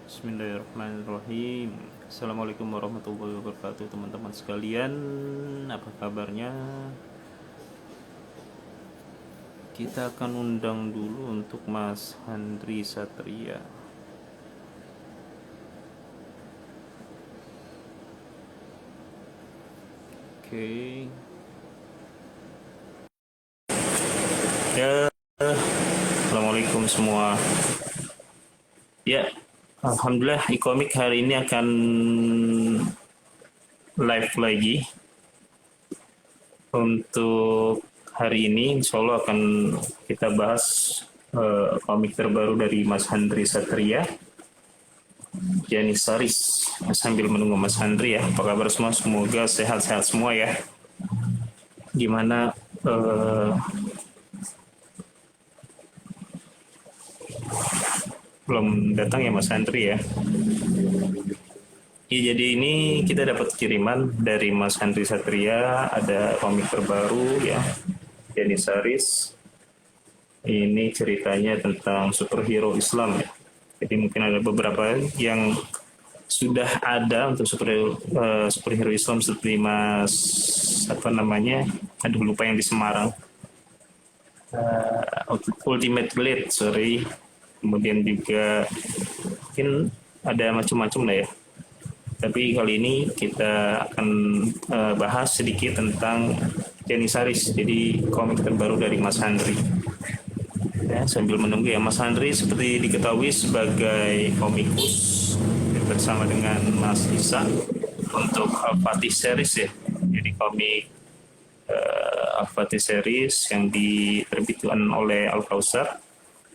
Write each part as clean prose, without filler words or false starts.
Bismillahirrahmanirrahim. Assalamualaikum warahmatullahi wabarakatuh, teman-teman sekalian. Apa kabarnya? Kita akan undang dulu untuk Mas Handri Satria. Oke. Ya, Assalamualaikum semua. Ya, Alhamdulillah ikomik hari ini akan live lagi. Untuk hari ini insya Allah akan kita bahas komik terbaru dari Mas Handri Satria, Janisaris. Sambil menunggu Mas Handri ya, apa kabar semua? Semoga sehat-sehat semua ya. Gimana belum datang ya Mas Handri ya? Ya, jadi ini kita dapat kiriman dari Mas Handri Satria, ada komik terbaru ya, Janisaris. Ini ceritanya tentang superhero Islam ya. Jadi mungkin ada beberapa yang sudah ada untuk superhero Islam seperti Mas lupa yang di Semarang, Ultimate Blade, sorry. Kemudian juga mungkin ada macam-macam lah ya. Tapi kali ini kita akan bahas sedikit tentang Janisaris, jadi komik terbaru dari Mas Handri. Ya, sambil menunggu ya, Mas Handri seperti diketahui sebagai komikus bersama dengan Mas Isa untuk Al-Fatih series ya. Jadi komik Al-Fatih series yang diterbitkan oleh Al-Kausar.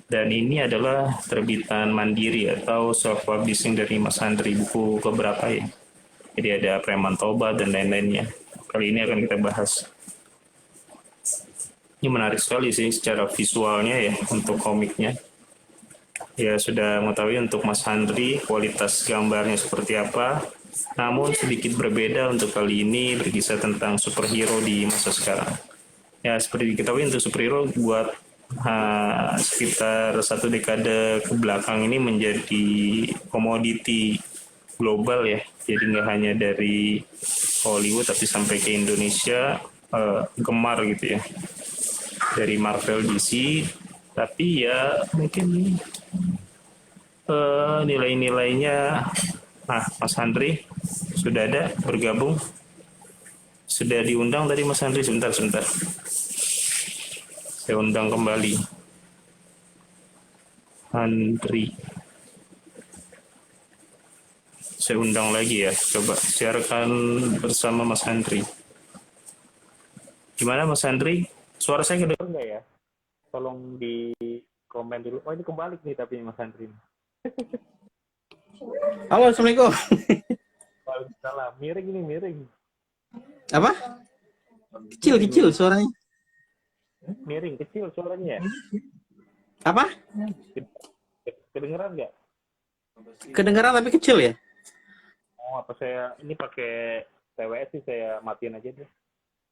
Dan ini adalah terbitan mandiri atau self-publishing dari Mas Handri, buku keberapa ya. Jadi ada Preman Toba dan lain-lainnya. Kali ini akan kita bahas. Ini menarik sekali sih secara visualnya ya untuk komiknya. Ya sudah mengetahui untuk Mas Handri kualitas gambarnya seperti apa. Namun sedikit berbeda untuk kali ini, berkisah tentang superhero di masa sekarang. Ya seperti diketahui untuk superhero buat sekitar 1 dekade ke belakang ini menjadi komoditi global ya. Jadi nggak hanya dari Hollywood tapi sampai ke Indonesia gemar gitu ya. Dari Marvel, DC, tapi ya mungkin nilai-nilainya. Nah, Mas Handri sudah ada bergabung, sudah diundang tadi Mas Handri. Sebentar. Saya undang kembali Handri. Saya undang lagi ya. Coba siarkan bersama Mas Handri. Gimana Mas Handri? Suara saya kedengar nggak ya? Tolong di komen dulu. Oh ini kembali nih tapi Mas Handri. Halo, Assalamualaikum. Waalaikumsalam. Miring. Apa? Kecil suaranya. Miring, kecil suaranya. Apa? Kedengeran nggak? Kedengaran tapi kecil ya? Oh, apa saya ini pakai TWS sih, saya matiin aja deh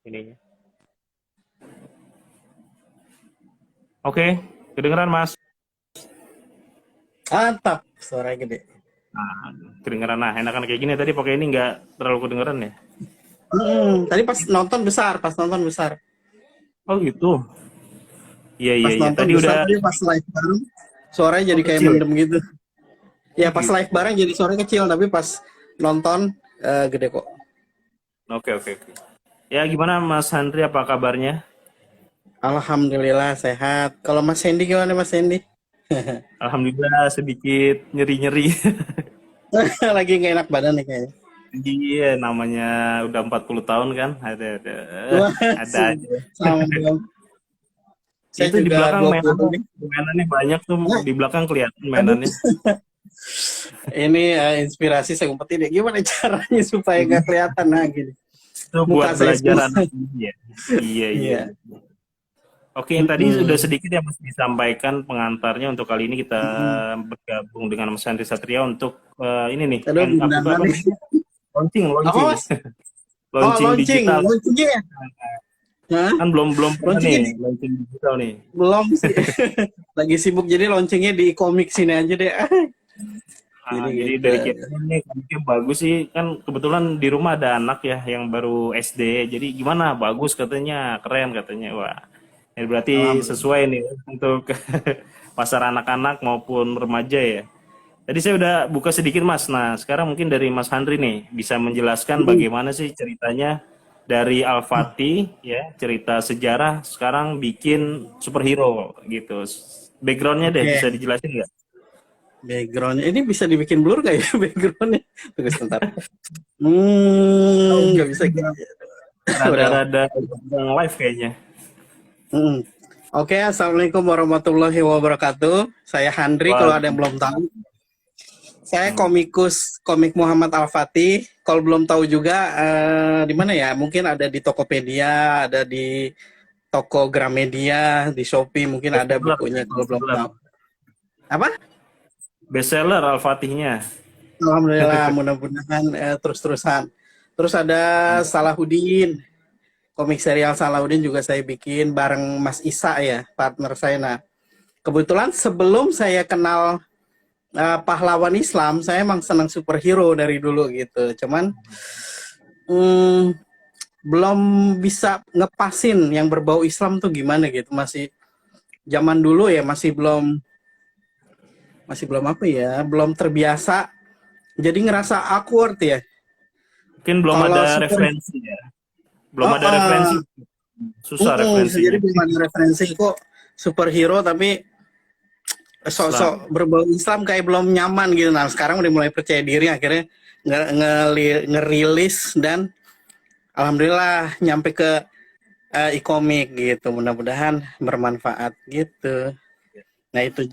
ininya. Oke, kedengeran Mas. Mantap, suaranya gede. Nah, kedengeran. Nah, enakan kayak gini, tadi pakai ini nggak terlalu kedengeran ya? Tadi pas nonton besar. Oh gitu. Iya. Nonton Tadi besar, udah tapi pas live bareng suaranya jadi kayak kecil. mendem gitu. Ya pas live bareng jadi suaranya kecil, tapi pas nonton gede kok. Oke. Ya gimana Mas Handri, apa kabarnya? Alhamdulillah sehat. Kalau Mas Hendy gimana Mas Hendy? Alhamdulillah sedikit nyeri-nyeri. Lagi nggak enak badan nih kayaknya. Iya, namanya udah 40 tahun kan. Ada Wah, aja. sama dong. Saya Itu di juga belakang 20 nih. mainannya banyak tuh, di belakang kelihatan mainannya. Ini inspirasi saya umpetin ya. Gimana caranya supaya nggak kelihatan gini. Itu buat belajar anak ya. Iya. Oke, yang tadi sudah sedikit ya Mas disampaikan pengantarnya. Untuk kali ini kita bergabung dengan Mas Handri Satria untuk ini nih. Launching. Launching digital. Launchingnya. Kan belum nih launching digital nih. Belum sih. Lagi sibuk, jadi launchingnya di komik sini aja deh. Jadi Jadi gitu. dari kita ini komiknya bagus sih, kan kebetulan di rumah ada anak ya yang baru SD, jadi gimana, bagus katanya, keren katanya. Wah, ya berarti Alhamdulillah. sesuai nih untuk pasar anak-anak maupun remaja ya. Tadi saya udah buka sedikit Mas. Nah, sekarang mungkin dari Mas Handri nih bisa menjelaskan Hmm. bagaimana sih ceritanya dari Al-Fatih ya, cerita sejarah sekarang bikin superhero gitu. Backgroundnya deh Oke, bisa dijelasin nggak? backgroundnya ini bisa dibikin blur gak ya backgroundnya? Tunggu sebentar. Oh, Nggak bisa. Udahlah. rada-rada yang live kayaknya. Hmm. Oke, assalamualaikum warahmatullahi wabarakatuh. Saya Handri. Kalau Wah, ada yang belum tahu, saya komikus komik Muhammad Al-Fatih. Kalau belum tahu juga di mana ya? Mungkin ada di Tokopedia, ada di toko Gramedia, di Shopee. Mungkin ada bestseller, bukunya kalau belum bestseller, tahu. Apa? bestseller Al-Fatihnya. Alhamdulillah, mudah-mudahan terus-terusan. Terus ada Salahuddin, komik serial Salahuddin juga saya bikin bareng Mas Isa ya, partner saya. Nah, kebetulan sebelum saya kenal pahlawan Islam, saya emang senang superhero dari dulu gitu. Cuman hmm, belum bisa ngepasin yang berbau Islam tuh gimana gitu. Masih zaman dulu ya, masih belum apa ya, belum terbiasa. Jadi ngerasa awkward ya. Mungkin belum Kalau ada super, referensi ya. Belum oh, ada referensi. Susah bisa jadi referensinya. belum ada referensi kok superhero tapi Islam. sosok berbau Islam kayak belum nyaman gitu. Nah sekarang udah mulai percaya diri akhirnya ngerilis dan alhamdulillah nyampe ke e-komik gitu. Mudah-mudahan bermanfaat gitu. Nah itu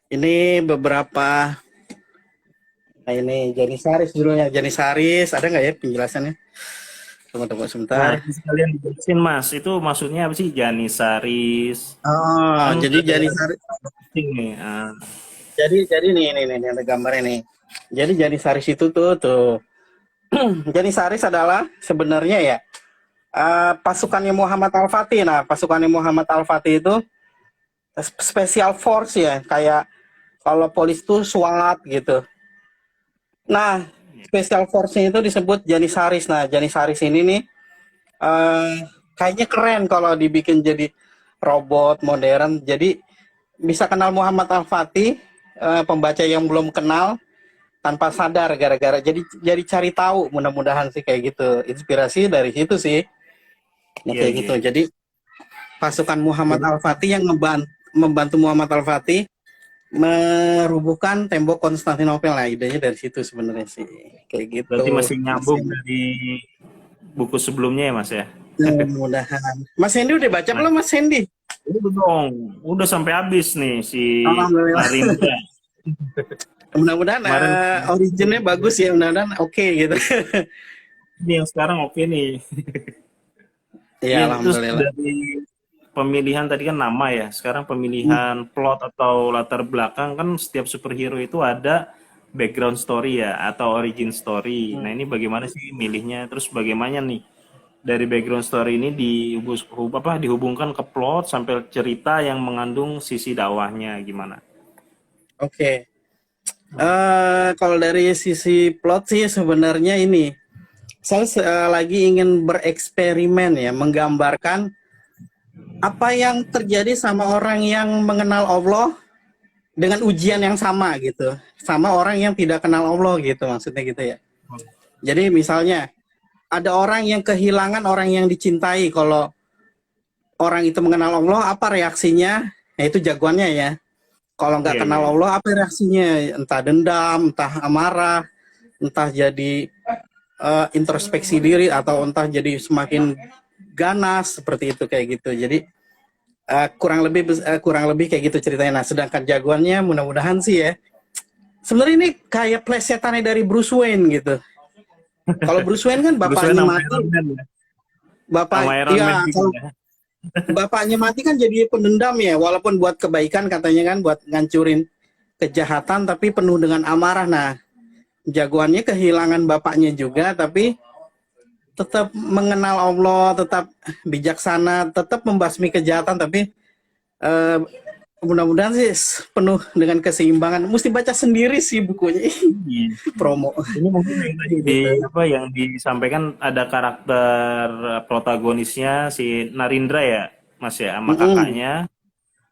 ini beberapa. Nah ini Janisaris dulunya. Janisaris ada nggak ya penjelasannya? Tunggu Nah, sebentar. itu sekalian dijelasin Mas, itu maksudnya apa sih Janisaris? Oh, Kan jadi ada Janisaris. marketing nih. Ah, Jadi nih ada gambarnya nih. Jadi Janisaris itu tuh. Janisaris adalah sebenarnya ya pasukannya Muhammad Al-Fatih. Nah, pasukannya Muhammad Al-Fatih itu special force ya, kayak kalau polis tuh SWAT gitu. Nah, special force-nya itu disebut Janisaris. Nah, Janisaris ini nih eh, kayaknya keren kalau dibikin jadi robot modern. Jadi bisa kenal Muhammad Al-Fatih, pembaca yang belum kenal tanpa sadar gara-gara jadi cari tahu, mudah-mudahan sih kayak gitu. Inspirasi dari situ sih. Ya iya kayak iya. gitu. Jadi pasukan Muhammad Jadi Al-Fatih yang membantu Muhammad Al-Fatih merubuhkan tembok Konstantinopel. Nah, idenya dari situ sebenarnya sih. Kayak berarti gitu. masih Mas nyambung Hendy. dari buku sebelumnya ya Mas ya. Mudah-mudahan. Mas Hendy udah baca Nah, belum Mas Hendy? udah dong, udah sampai habis nih si Alhamdulillah. Lari Muda. Mudah-mudahan Kemarin originnya bagus ya. Mudah-mudahan oke gitu. ini yang sekarang oke nih. Iya, Iya, terus alhamdulillah. dari pemilihan tadi kan nama ya. Sekarang Hmm. pemilihan plot atau latar belakang kan setiap superhero itu ada background story ya atau origin story. Nah, Hmm. ini bagaimana sih milihnya? Terus bagaimana nih dari background story ini dihubungkan ke plot sampai cerita yang mengandung sisi dakwahnya gimana? Oke. Kalau dari sisi plot sih sebenarnya ini saya lagi ingin bereksperimen ya, menggambarkan apa yang terjadi sama orang yang mengenal Allah dengan ujian yang sama gitu, sama orang yang tidak kenal Allah gitu, maksudnya gitu ya. Jadi misalnya ada orang yang kehilangan orang yang dicintai, kalau orang itu mengenal Allah apa reaksinya? Nah, itu jagoannya ya. Kalau nggak Iya, iya, kenal iya. Allah apa reaksinya? Entah dendam, entah amarah, entah jadi introspeksi diri, atau entah jadi semakin ganas seperti itu kayak gitu. Jadi kurang lebih kayak gitu ceritanya. Nah, sedangkan jagoannya mudah-mudahan sih ya. Sebenarnya ini kayak plesetannya dari Bruce Wayne gitu. Kalau Bruce Wayne kan Bruce Wayne bapaknya sama mati, Iron Man ya. Sama bapak Iron Man iya juga kalau ya. bapaknya mati kan jadi pendendam ya, walaupun buat kebaikan katanya kan, buat ngancurin kejahatan tapi penuh dengan amarah. Nah, jagoannya kehilangan bapaknya juga tapi tetap mengenal Allah, tetap bijaksana, tetap membasmi kejahatan tapi eh, mudah-mudahan sih penuh dengan keseimbangan. Mesti baca sendiri sih bukunya. Iya. Promo Ini mungkin yang tadi gitu. yang disampaikan ada karakter protagonisnya si Narindra ya, Mas ya, sama Mm-mm. kakaknya.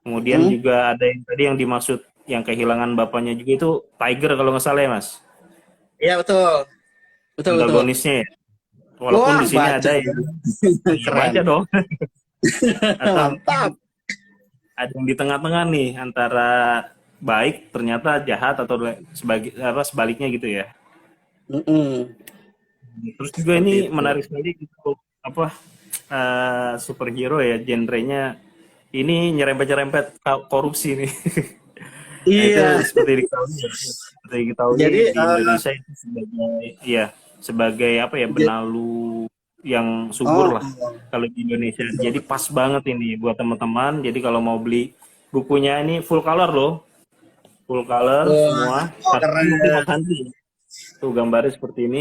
Kemudian Mm. juga ada yang tadi yang dimaksud yang kehilangan bapaknya juga itu Tiger kalau nggak salah ya, Mas. Iya betul, betul betul. Antagonisnya ya. Walaupun Wah di sini baca ada ya. yang ya Keren. baca dong. Atau Mantap. ada yang di tengah-tengah nih antara baik ternyata jahat atau sebaliknya gitu ya. Mm-mm. Terus juga Seperti ini itu. menarik sekali untuk apa superhero ya genrenya ini nyerempet-nyerempet korupsi nih. Nah, itu Iya. seperti diketahui Jadi di Indonesia itu sebagai ya sebagai apa ya ja- benalu yang subur oh, lah kalau di Indonesia. betul, Jadi betul. pas banget ini buat teman-teman. Jadi kalau mau beli bukunya ini full color loh, full color Wah, semua. oh, Karena ini mungkin keren. Mas Andri tuh gambarnya seperti ini.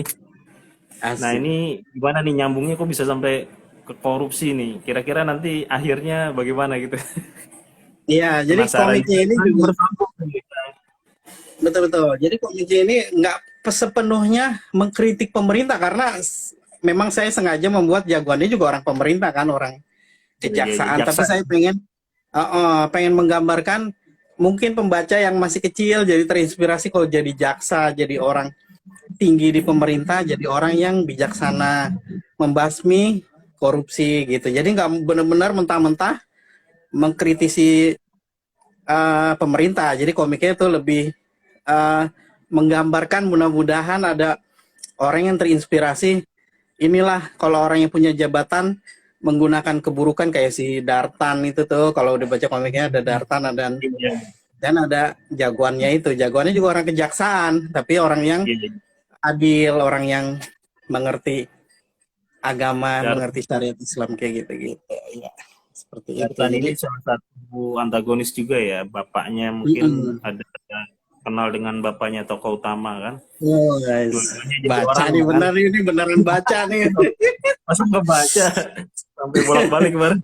Nah Asik. ini gimana nih nyambungnya kok bisa sampai ke korupsi nih? Kira-kira nanti akhirnya bagaimana gitu? Iya, jadi Penasaran komiknya juga. ini Kan juga bersambung nih. betul-betul. Jadi komiknya ini nggak sepenuhnya mengkritik pemerintah karena memang saya sengaja membuat jagoannya juga orang pemerintah kan, orang Ya, kejaksaan. Tapi jaksa. saya pengen menggambarkan mungkin pembaca yang masih kecil jadi terinspirasi kalau jadi jaksa, jadi orang tinggi di pemerintah, jadi orang yang bijaksana, membasmi korupsi gitu. Jadi nggak benar-benar mentah-mentah mengkritisi pemerintah. Jadi komiknya itu lebih uh, menggambarkan mudah-mudahan ada orang yang terinspirasi. Inilah kalau orang yang punya jabatan menggunakan keburukan kayak si Dartan itu tuh kalau udah baca komiknya ada Dartan ada Iya, dan ada jagoannya itu jagoannya juga orang kejaksaan tapi orang yang iya, iya. adil orang yang mengerti agama Dar- mengerti syariat Islam kayak gitu gitu ya seperti itu Dartan jadi ini salah satu antagonis juga ya. Bapaknya mungkin mm-mm. ada kenal dengan bapaknya tokoh utama kan. Oh, guys Dua-duanya jadi baca orang nih kan. bener ini beneran baca nih Masa nggak baca sampai bolak-balik kemarin.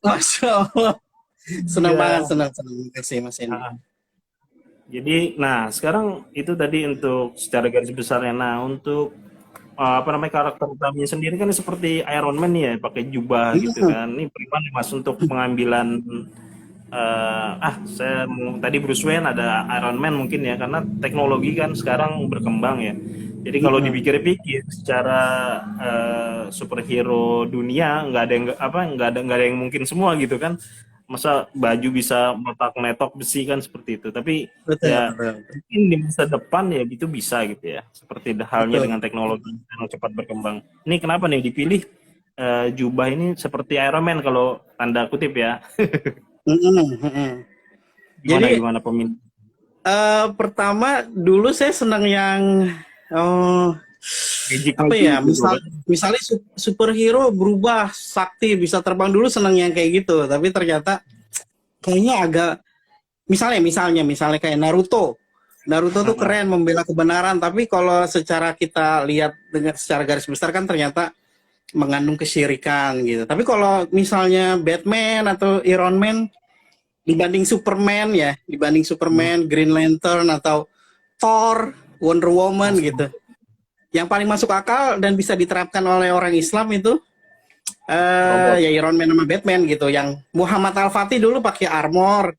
Masya Allah senang banget Iya. senang senang kasih Mas Hendy. Ah, jadi, nah sekarang itu tadi untuk secara garis besarnya. Nah untuk apa namanya karakter utamanya sendiri kan seperti Iron Man ya, pakai jubah gitu Mm-mm. kan. Ini prima nih Mas untuk pengambilan saya tadi Bruce Wayne ada Iron Man mungkin ya karena teknologi kan sekarang berkembang ya. Jadi kalau Mm-mm. dipikir-pikir secara superhero dunia nggak ada yang mungkin semua gitu kan. Masa baju bisa meletak-letok besi kan seperti itu. Tapi Betul, ya betul, mungkin di masa depan ya itu bisa gitu ya. Seperti halnya betul. dengan teknologi yang cepat berkembang. Ini kenapa nih dipilih jubah ini seperti Iron Man kalau tanda kutip ya. Mm-mm, mm-mm. Gimana Jadi gimana pemilih? pertama dulu saya senang yang oh, Magic apa magic ya gitu kan. misalnya superhero berubah sakti bisa terbang dulu senang yang kayak gitu tapi ternyata kayaknya agak misalnya kayak Naruto. Naruto tuh Heeh. keren membela kebenaran, tapi kalau secara kita lihat dengan secara garis besar kan ternyata mengandung kesyirikan gitu. Tapi kalau misalnya Batman atau Iron Man dibanding Hmm. Superman, Green Lantern atau Thor, Wonder Woman gitu. Yang paling masuk akal dan bisa diterapkan oleh orang Islam itu Robot. ya Iron Man sama Batman gitu. Yang Muhammad Al-Fatih dulu pakai armor,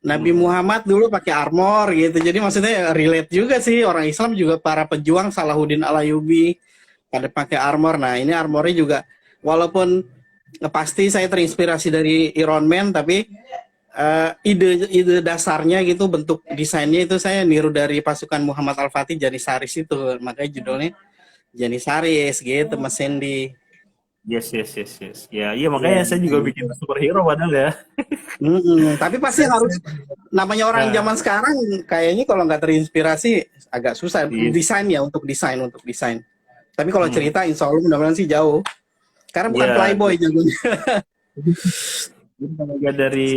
Nabi Hmm. Muhammad dulu pakai armor gitu. Jadi maksudnya relate juga sih orang Islam juga para pejuang Salahuddin Alayubi pada pakai armor. Nah, ini armornya juga walaupun pasti saya terinspirasi dari Iron Man tapi ide dasarnya gitu bentuk desainnya itu saya niru dari pasukan Muhammad Al-Fatih Janisaris itu. Makanya judulnya Janisaris gitu Mas Sandy. Yes, yes, yes, yes. Ya, iya makanya Iya. saya juga bikin superhero padahal ya. Mm-mm. Tapi pasti harus namanya orang Nah, zaman sekarang kayaknya kalau nggak terinspirasi agak susah iya. desain ya untuk desain. Tapi kalau Hmm. cerita insya Allah mudah-mudahan sih jauh. Karena bukan Iya, playboy jagonya. jadi kalau lihat dari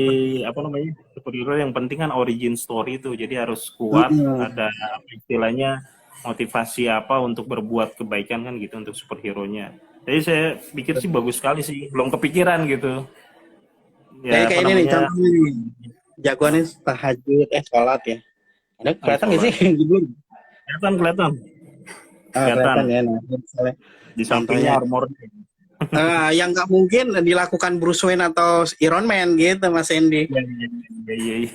apa namanya superhero yang penting kan origin story itu, jadi harus kuat, Mm-mm. ada apa istilahnya motivasi apa untuk berbuat kebaikan kan gitu untuk superhero-nya. Jadi saya pikir sih bagus sekali sih, belum kepikiran gitu. Kayak Ya apa kayak ini nih namanya? contohnya nih. jagoannya tahajud, sholat ya. Ada Oh, kelihatan nggak sih sholat. judul? Kelihatan, kelihatan, Ah, kelihatan. kelihatan ya. Nah, misalnya Di sampingnya contohnya armornya. yang nggak mungkin dilakukan Bruce Wayne atau Iron Man gitu, Mas Hendy. Iya, iya, iya, iya, iya.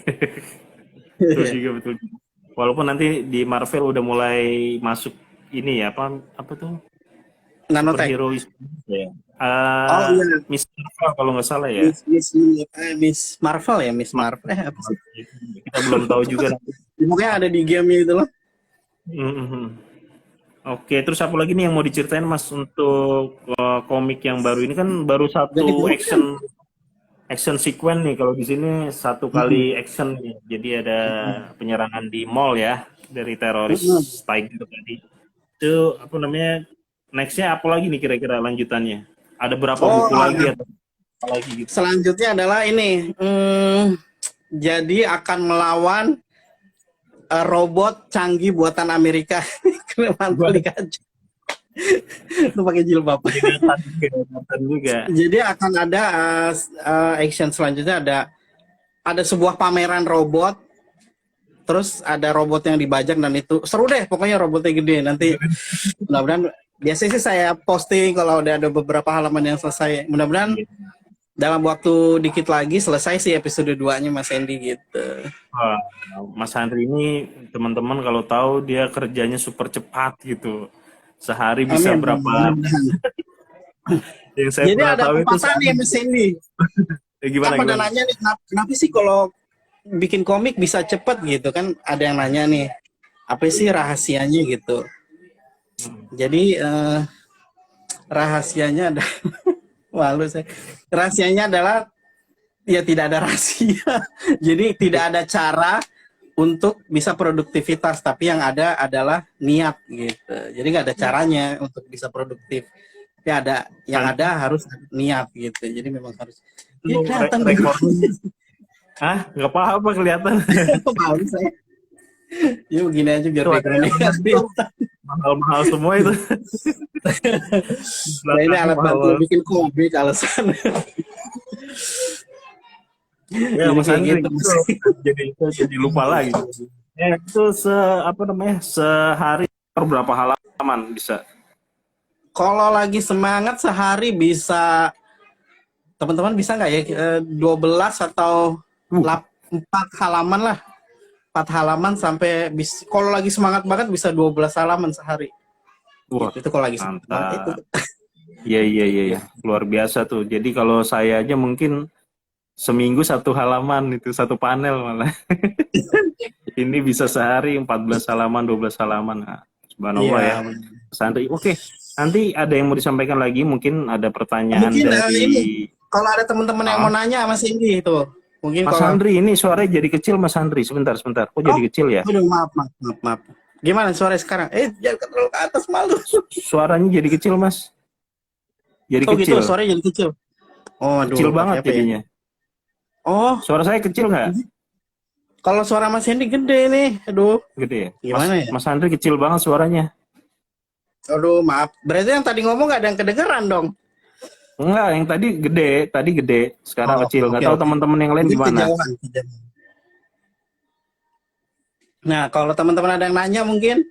Betul juga, betul juga. Walaupun nanti di Marvel udah mulai masuk ini ya, apa tuh, Nanotech. superhero ya. Oh iya, Miss Marvel kalau nggak salah ya. Miss Marvel ya, Miss Marvel. Apa sih? Kita belum tahu juga nanti. Pokoknya ada di game itu loh. Mhm. Oke, terus apa lagi nih yang mau diceritain Mas untuk komik yang baru ini kan baru Jadi satu bukan. action sequence nih, kalau di sini satu Mm-mm. kali action nih. Jadi ada Mm-mm. penyerangan di mall ya dari teroris Mm-mm. Tiger tadi. Itu apa namanya? Nextnya apa lagi nih kira-kira lanjutannya? Ada berapa Oh, buku lagi atau apa lagi gitu? selanjutnya adalah ini. Jadi akan melawan robot canggih buatan Amerika. Kena mantul Gua di kaca. Itu pakai jilbab. kelihatan juga. Jadi akan ada action selanjutnya, ada sebuah pameran robot, terus ada robot yang dibajak dan itu seru deh, pokoknya robotnya gede. Nanti mudah-mudahan, biasanya sih saya posting kalau udah ada beberapa halaman yang selesai. Mudah-mudahan Iya. dalam waktu dikit lagi selesai sih episode 2-nya Mas Hendy gitu. Wah, Mas Andri ini teman-teman kalau tahu dia kerjanya super cepat gitu. Sehari bisa Amin. berapa? Mudah-mudahan. Yang saya Jadi pernah ada tahu itu pepatah nih sehari. Mas Hendy. Kan Gimana pada gimana? nanya nih, kenapa sih kalau bikin komik bisa cepet gitu kan? Ada yang nanya nih, apa sih rahasianya gitu. Hmm. Jadi rahasianya ada, malu saya. Rahasianya adalah ya tidak ada rahasia. Jadi tidak ada cara untuk bisa produktivitas, tapi yang ada adalah niat gitu. Jadi nggak ada caranya untuk bisa produktif. Tapi ada, yang Kan ada harus niat gitu. Jadi memang harus. itu Ini kelihatan bego. rekornya. Ah, nggak apa-apa kelihatan. Malu saya. Ya begini aja biar Itu ada backgroundnya nggak elemen tuh kelihatan. mahal-mahal semua itu. Nah ini Belakangnya alat bantu mahal. bikin komik alasan. Ya Jadi Mas kayak Andri gitu. jadi lupa lagi. Ya itu apa namanya sehari berapa halaman bisa? Kalau lagi semangat sehari bisa, teman-teman bisa nggak ya 12 atau Uh, 4 halaman lah. 4 halaman sampai kalau lagi semangat banget bisa 12 halaman sehari. Wah, Gitu. Itu kalau lagi semangat banget itu. mantap. Iya, iya, iya, iya. Luar biasa tuh. Jadi kalau saya aja mungkin seminggu satu halaman itu satu panel malah. Ini bisa sehari 14 halaman, 12 halaman. Nah, subhanallah ya. Iya. Santai. Oke. Nanti ada yang mau disampaikan lagi, mungkin ada pertanyaan Mungkin dari ini kalau ada teman-teman yang mau ah, nanya Mas Indi itu. Mungkin Mas kalau Andri ini suaranya jadi kecil Mas Andri. Sebentar, sebentar. Kok oh, jadi kecil ya? aduh, maaf. Gimana suara sekarang? Jangan terlalu ke atas, malu. Suaranya jadi kecil Mas. Jadi Oh gitu, kecil. suaranya jadi kecil. Oh, Kecil aduh, pakai banget apa ya? jadinya. Oh, Suara saya kecil nggak? kalau suara Mas Hendy gede nih. Aduh, Gede ya? gimana ya? Mas Andri kecil banget suaranya. Aduh, maaf. Berarti yang tadi ngomong gak ada yang kedengeran dong. Enggak, yang tadi gede, sekarang Oh, kecil. Nggak oke tahu oke. teman-teman yang lain Mungkin gimana. kejauhan. Nah, kalau teman-teman ada yang nanya mungkin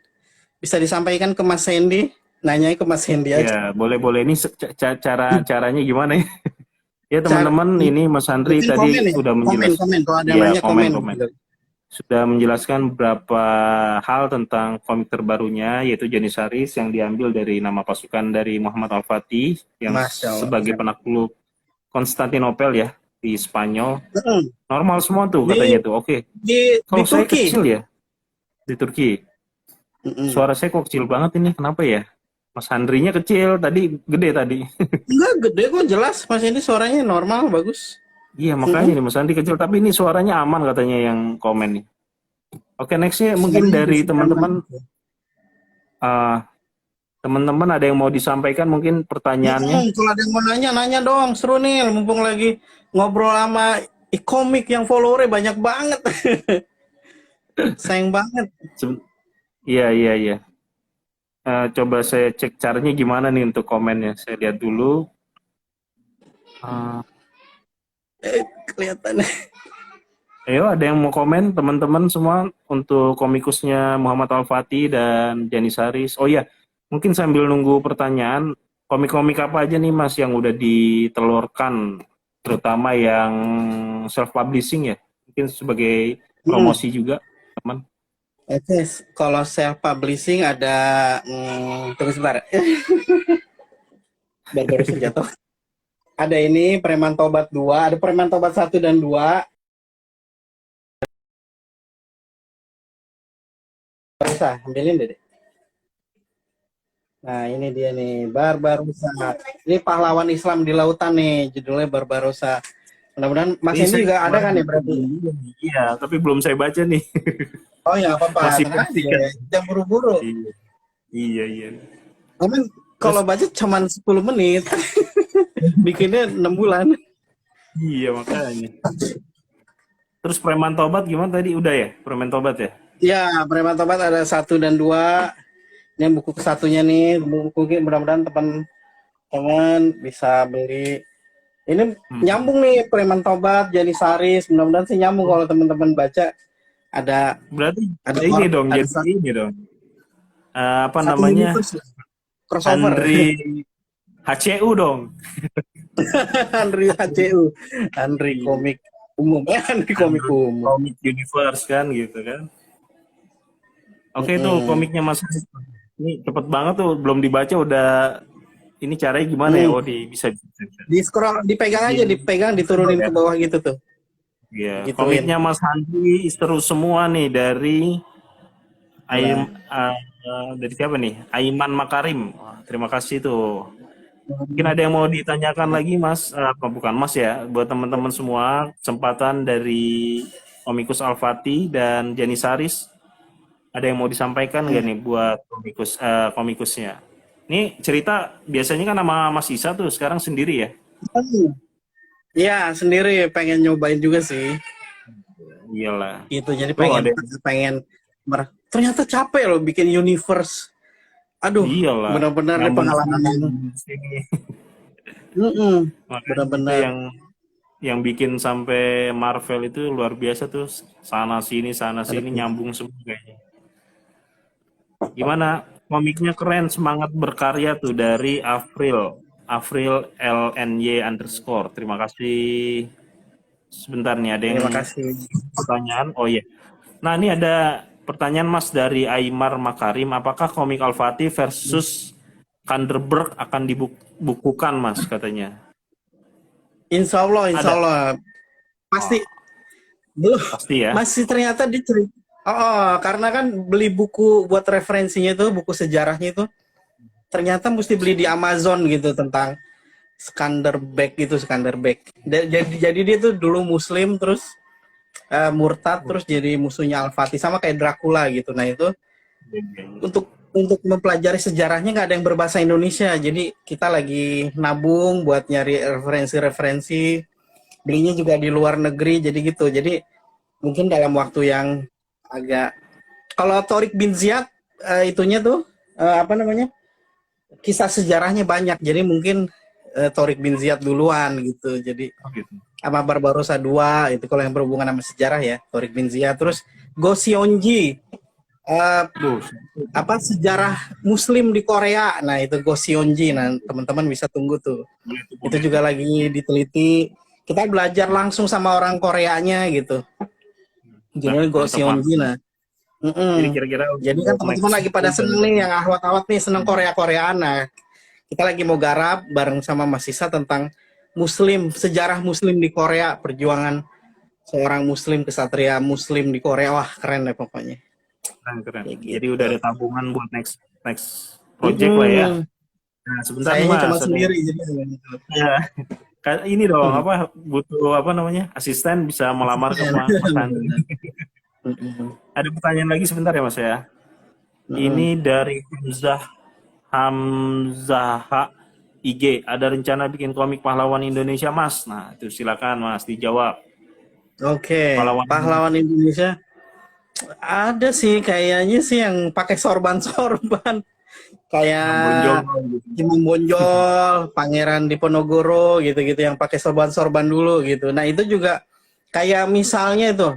bisa disampaikan ke Mas Hendy. Nanya ke Mas Hendy aja. Ya, boleh-boleh. Ini caranya gimana ya? Ya Cara, teman-teman, ini Mas Andri mungkin komen tadi ya. udah Komen. Kalau ada yang ya nanya komen komen. komen. Sudah menjelaskan beberapa hal tentang komik terbarunya, yaitu Janissaries yang diambil dari nama pasukan dari Muhammad Al-Fatih yang Masya Allah. sebagai penakluk Konstantinopel ya di Spanyol. Mm. Normal semua tuh Di katanya tuh. Oke. di Kalau saya Turki. kecil ya di Turki. Suara saya kok kecil banget ini. Kenapa ya? Mas Andrinya kecil, tadi gede tadi. Enggak, gede kok, jelas. Mas Hendy suaranya normal, bagus. Iya, makanya nih Mas Andri kecil, tapi ini suaranya aman katanya yang komen nih. Oke, nextnya mungkin Suaranya dari masih aman. teman-teman ada yang mau disampaikan mungkin pertanyaannya. Kalau ada yang mau nanya dong. Seru nih, mumpung lagi ngobrol sama komik yang followernya banyak banget. Sayang banget. Iya, iya, iya. Coba saya cek caranya gimana nih untuk komennya. Saya lihat dulu. Kelihatannya. Ayo, ada yang mau komen teman-teman semua untuk komikusnya Muhammad Al-Fatih dan Jani Saris. Oh iya, mungkin sambil nunggu pertanyaan, komik-komik apa aja nih Mas yang udah ditelurkan, terutama yang self-publishing ya? Mungkin sebagai Hmm. promosi juga, teman. Oke, kalau self publishing ada, tunggu sebentar. Baru saja tuh. Ada ini Preman Tobat 2, ada Preman Tobat 1 dan 2. Bisa, ambilin deh. Nah, ini dia nih, Barbarossa. Ini pahlawan Islam di lautan nih, judulnya Barbarossa. Mudah-mudahan Mas Ini Hendy saya juga ada kemarin kan ya baca berarti? dulu. Iya, tapi belum saya baca nih. Oh ya, apa-apa, Masih tenang aja. perhatikan. Jangan buru-buru. Iya, iya, iya. Aman, Terus, kalau baca cuma 10 menit, bikinnya 6 bulan. iya makanya. Terus Preman Tobat gimana tadi? Udah ya? Preman Tobat ya? Ya, Preman Tobat ada 1 dan 2. Ini buku kesatunya nih, buku mudah-mudahan teman-teman bisa beli. Ini Hmm. nyambung nih Preman Tobat, Jani Saris. Mudah-mudahan sih nyambung kalau teman-teman baca. Ada Berarti ada ini dong, ada jadi ini dong. Apa satu namanya? universe crossover. Andri HCU dong. Andri HCU, Andri Iya. komik umum, Andri komik Android umum. Comic Universe kan gitu kan. Oke tuh Mm-mm. komiknya Mas. Ini cepet banget tuh, belum dibaca udah ini caranya gimana ya? Mm. Oh, bisa. Di scroll, dipegang aja, Di dipegang, scroll diturunin ya. ke bawah gitu tuh, Iya, gituin. komiknya Mas Handi terus semua nih Nah, Dari siapa nih? Aiman Makarim. Wah, terima kasih tuh. Mungkin ada yang mau ditanyakan lagi, Mas? Apa bukan Mas ya? Buat teman-teman semua, kesempatan dari Komikus Al-Fatih dan Jani Saris. Ada yang mau disampaikan nggak nih buat komikusnya? Ini cerita biasanya kan sama Mas Isa tuh, sekarang sendiri ya? ya sendiri pengen nyobain juga sih, Iyalah. gitu. Jadi Tuh pengen ada, pengen ternyata capek loh bikin universe. Aduh, iyalah. benar-benar nih Nyambung pengalaman sini, yang, nyambung sini. Makanya itu benar-benar. yang bikin sampai Marvel itu luar biasa tuh, sana sini Aduh. nyambung semua kayaknya. Gimana? Komiknya keren, semangat berkarya tuh dari April LNY underscore. Terima kasih. Sebentar nih ada yang Terima kasih. pertanyaan. Oh iya. Nah ini ada pertanyaan Mas dari Aymar Makarim. Apakah komik Al-Fatih versus Kanderberg akan dibukukan Mas katanya? Insya Ada. Allah pasti. Oh, Belum, pasti ya. masih ternyata dicuri. Karena kan beli buku buat referensinya itu, buku sejarahnya itu, ternyata mesti beli di Amazon gitu tentang Skanderbeg gitu, Skanderbeg. Jadi dia tuh dulu Muslim, terus murtad, terus jadi musuhnya Al-Fatih, sama kayak Dracula gitu. Nah itu untuk mempelajari sejarahnya nggak ada yang berbahasa Indonesia, jadi kita lagi nabung buat nyari referensi-referensi, belinya juga di luar negeri, jadi gitu. Jadi mungkin dalam waktu yang agak, kalau Torik bin Ziyad, itunya tuh, apa namanya, kisah sejarahnya banyak, jadi mungkin Torik bin Ziyad duluan gitu. Jadi Oh, gitu. sama Barbarossa 2 itu kalau yang berhubungan sama sejarah ya, Torik bin Ziyad. Terus Go Sionji, eh, Duh, apa, sejarah Muslim di Korea. Nah itu Go Sionji, nah teman-teman bisa tunggu tuh. Itu boleh juga tuh. lagi diteliti. Kita belajar langsung sama orang Koreanya gitu. Nah, Judulnya Go mantap mantap. Sionji. Nah, Jadi kira-kira jadi kan untuk teman-teman next lagi itu pada seneng dari nih, yang ahwat-ahwat nih seneng Korea-Koreaan. Nah, kita lagi mau garap bareng sama Mas Sisa tentang Muslim, sejarah Muslim di Korea, perjuangan seorang Muslim, kesatria Muslim di Korea. Wah keren deh pokoknya. keren. Kayak Jadi udah gitu. ada tabungan buat next project lah ya. Nah, sebentar nih Sayanya cuma Mas, ada yang sendiri jadi gitu. ya, ini dong apa butuh apa namanya? Asisten bisa melamar ke Asisten. Mas Andri. Ada pertanyaan lagi sebentar ya Mas ya. Ini dari Hamzah IG. Ada rencana bikin komik pahlawan Indonesia Mas? Nah, itu silakan Mas dijawab. Oke, Pahlawan pahlawan Indonesia ada sih kayaknya sih yang pakai sorban-sorban yang bonjol kayak gitu. Imam Bonjol, Pangeran Diponegoro gitu-gitu, yang pakai sorban-sorban dulu gitu. Nah, itu juga Kayak misalnya itu,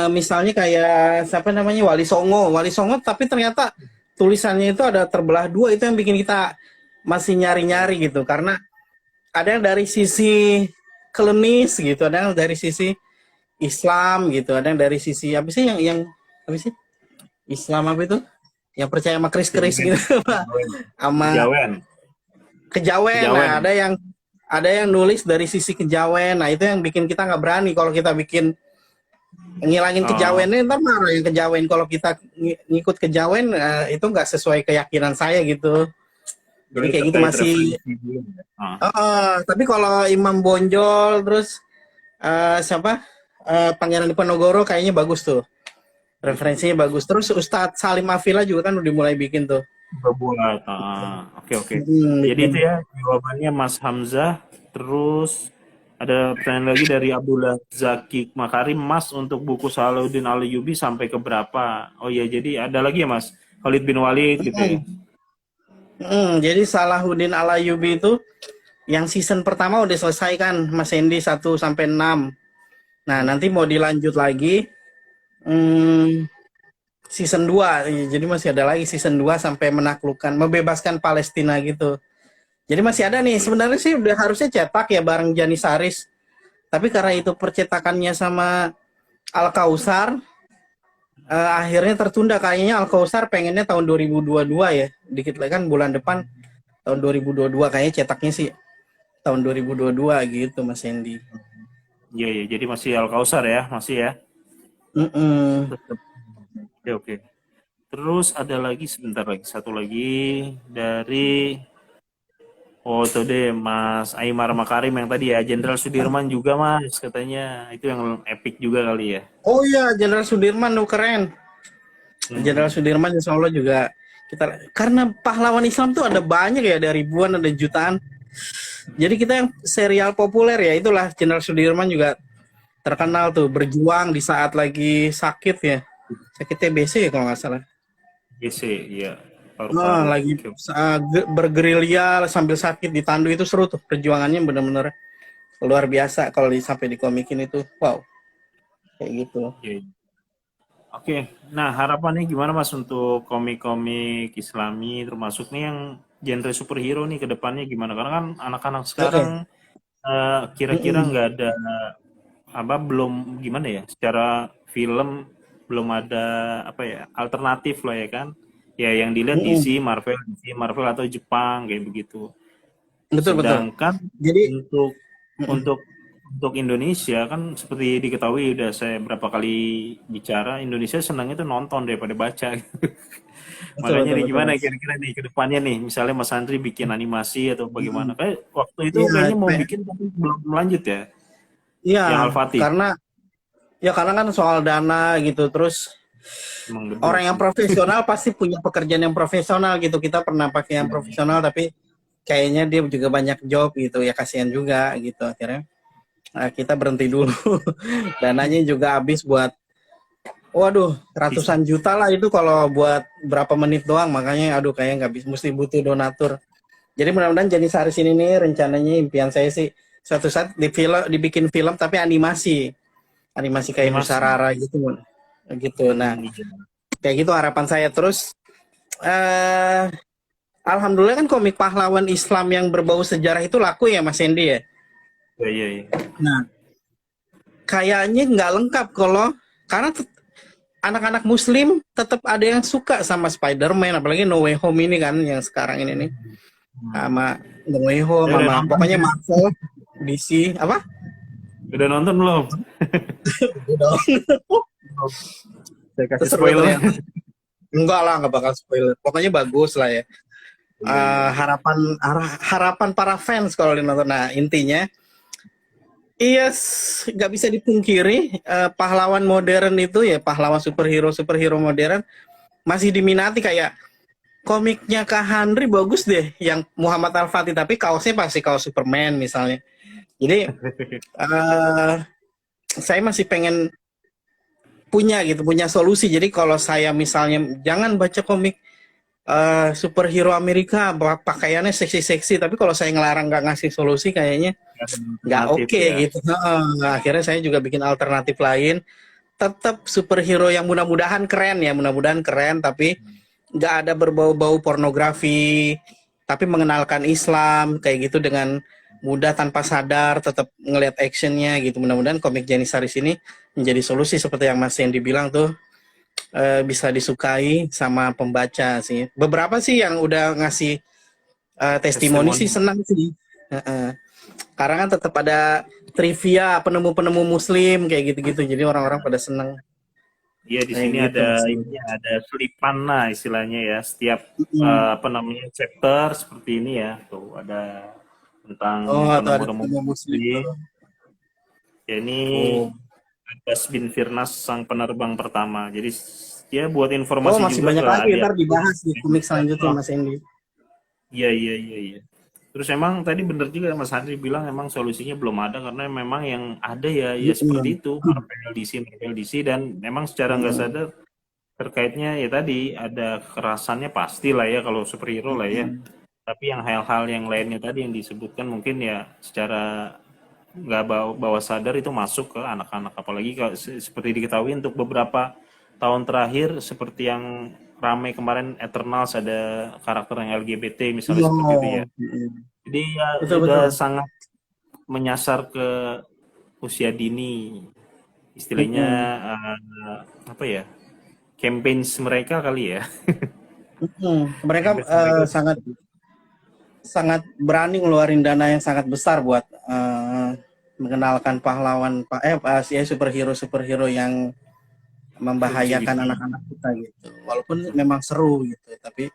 misalnya kayak siapa namanya Wali Songo, tapi ternyata tulisannya itu ada terbelah dua, itu yang bikin kita masih nyari-nyari gitu, karena ada yang dari sisi klenis gitu, ada yang dari sisi Islam gitu, ada yang dari sisi apa sih yang apa sih Islam apa itu, yang percaya sama keris-keris gitu, Kejawen. sama Kejawen. kejawen. Nah, Kejawen. ada yang nulis dari sisi kejawen. Nah, itu yang bikin kita nggak berani kalau kita bikin ngilangin Oh, kejawennya, ntar marah yang kejawen. Kalau kita ngikut kejawen, itu nggak sesuai keyakinan saya gitu. Jadi berarti kayak gitu terkait masih. referensi dulu ya. Ah, Tapi kalau Imam Bonjol terus siapa Pangeran Diponegoro kayaknya bagus tuh. bagus bagus Referensinya bagus. bagus. Terus Ustadz Salim Afila juga kan udah mulai bikin tuh. Berbuat. Ah, oke oke. Jadi Bikin. itu ya jawabannya Mas Hamzah. Terus ada pertanyaan lagi dari Abdullah Zaki Makarim, Mas untuk buku Salahuddin Alayubi sampai ke berapa? Oh iya, jadi ada lagi ya Mas, Khalid bin Walid gitu ya. Jadi Salahuddin Alayubi itu yang season pertama udah selesai kan, Mas Hendy 1 sampai 6. Nah, nanti mau dilanjut lagi hmm, season 2. Jadi masih ada lagi season 2 sampai menaklukkan, membebaskan Palestina gitu. Jadi masih ada nih. Sebenarnya sih udah harusnya cetak ya bareng Janisaris. Tapi karena itu percetakannya sama Al Kausar, akhirnya tertunda. Kayaknya Al Kausar pengennya tahun 2022 ya. Dikit lagi kan bulan depan tahun 2022 kayaknya cetaknya sih tahun 2022 gitu Mas Hendy. Iya iya, jadi masih Al Kausar ya, masih ya. Mm-mm. Tetap. Oke oke. Terus ada lagi sebentar lagi satu lagi dari oh itu deh Mas Aimar Makarim yang tadi ya, Jenderal Sudirman juga Mas katanya itu yang epic juga kali ya. Oh iya, Jenderal Sudirman tuh keren. Jenderal Hmm. Sudirman insya Allah juga kita, karena pahlawan Islam tuh ada banyak ya, ada ribuan, ada jutaan. Jadi kita yang serial populer ya itulah Jenderal Sudirman juga terkenal tuh berjuang di saat lagi sakit ya. Sakit TBC ya kalau nggak salah. GC, iya. Paru-paru. Lagi Oke. bergerilya sambil sakit ditandu, itu seru tuh perjuangannya, bener-bener luar biasa kalau sampai dikomikin itu. Wow, kayak gitu. Oke. Oke. Nah, harapannya gimana Mas untuk komik-komik Islami termasuk nih yang genre superhero nih ke depannya gimana? Karena kan anak-anak sekarang Oke. kira-kira Mm-mm. nggak ada apa belum gimana ya? Secara film belum ada apa ya? Alternatif lah ya kan? Ya yang dilihat Mm-mm. DC, Marvel atau Jepang kayak begitu. Betul betul. Sedangkan Jadi untuk mm-mm. untuk untuk Indonesia kan seperti diketahui udah saya berapa kali bicara Indonesia senangnya tuh nonton daripada baca. Betul Makanya betul nih betul gimana Mas. kira-kira nih ke depannya nih misalnya Mas Andri bikin animasi atau bagaimana? Mm-mm. Kayak waktu itu Iya, kayaknya mau bikin tapi belum lanjut ya. iya, Yang Al-Fatih karena karena kan soal dana gitu. Terus emang gede orang yang sih. profesional pasti punya pekerjaan yang profesional gitu. Kita pernah pakai yang Iya, iya. profesional tapi kayaknya dia juga banyak job gitu ya, kasihan juga gitu akhirnya. Nah, kita berhenti dulu. Dananya juga habis buat, waduh, Bisa. ratusan juta lah itu kalau buat berapa menit doang. Makanya aduh kayak nggak bisa, mesti butuh donatur. Jadi mudah-mudahan Jani Saris ini nih rencananya, impian saya sih suatu saat dibikin film tapi animasi kayak Animasi. Nusarara gitu gitu. Nah, Iya. kayak gitu harapan saya. Terus eh alhamdulillah kan komik pahlawan Islam yang berbau sejarah itu laku ya Mas Hendy ya. Iya, iya, iya. Nah, kayaknya nggak lengkap kalau, karena anak-anak Muslim tetap ada yang suka sama Spider-Man, apalagi No Way Home ini kan yang sekarang ini nih, Hmm. sama No Way Home, Saya udah sama nonton pokoknya ya. Marvel, DC apa? Udah nonton belum? Udah. Saya kasih Seru spoiler. ternyata. Enggak lah, nggak bakal spoiler. Pokoknya bagus lah ya. Iya, iya, iya. Harapan harapan para fans kalau dinonton. Nah, intinya iya, nggak bisa dipungkiri, pahlawan modern itu ya, pahlawan superhero modern masih diminati. Kayak komiknya Kak Handri bagus deh, yang Muhammad Al-Fatih, tapi kaosnya pasti kaos Superman misalnya. Jadi saya masih pengen punya solusi. Jadi kalau saya misalnya jangan baca komik superhero Amerika pakaiannya seksi-seksi, tapi kalau saya ngelarang nggak ngasih solusi kayaknya nggak alternatif oke ya. gitu. Heeh. Akhirnya saya juga bikin alternatif lain, tetap superhero yang mudah-mudahan keren ya, mudah-mudahan keren, tapi nggak ada berbau-bau pornografi, tapi mengenalkan Islam kayak gitu dengan mudah tanpa sadar, tetap ngelihat actionnya gitu. Mudah-mudahan komik Janisaris ini menjadi solusi seperti yang Mas Hendy bilang tuh, bisa disukai sama pembaca sih. Beberapa sih yang udah ngasih testimoni sih, Testimoni. senang sih. Heeh. Karena kan tetap ada trivia penemu-penemu Muslim kayak gitu-gitu, jadi orang-orang pada seneng Iya, di kayak sini gitu ada Mas ini Hendy. ada selipan lah istilahnya ya. Setiap Mm. apa namanya chapter seperti ini ya. Tuh ada tentang Oh, atau ada penemu-penemu penemu Muslim muslim. tuh. Ya, ini Oh. Abbas bin Firnas sang penerbang pertama. Jadi ya buat Oh, informasi masih juga banyak ke lagi ntar adik-adik. dibahas di komik selanjutnya Mas Hendy. Iya, iya, iya, iya. Terus emang tadi bener juga Mas Andri bilang emang solusinya belum ada karena memang yang ada ya ya seperti Mm-mm. itu Marvel DC dan memang secara nggak Mm-mm. sadar terkaitnya ya tadi ada kekerasannya pasti lah ya kalau superhero lah ya. Mm-mm. Tapi yang hal-hal yang lainnya tadi yang disebutkan mungkin ya secara nggak bawa sadar itu masuk ke anak-anak apalagi kalau seperti diketahui untuk beberapa tahun terakhir seperti yang ramai kemarin Eternals ada karakter yang LGBT misalnya Iya. seperti itu ya. Mm-mm. Jadi ya Betul udah betul. sangat menyasar ke usia dini, istilahnya Mm-mm. apa ya, campaigns mereka kali ya. Mm-mm. Mereka Campaigns mereka sangat sangat berani ngeluarin dana yang sangat besar buat mengenalkan pahlawan ya superhero-superhero yang membahayakan LGBT. anak-anak kita gitu. Walaupun memang seru gitu, tapi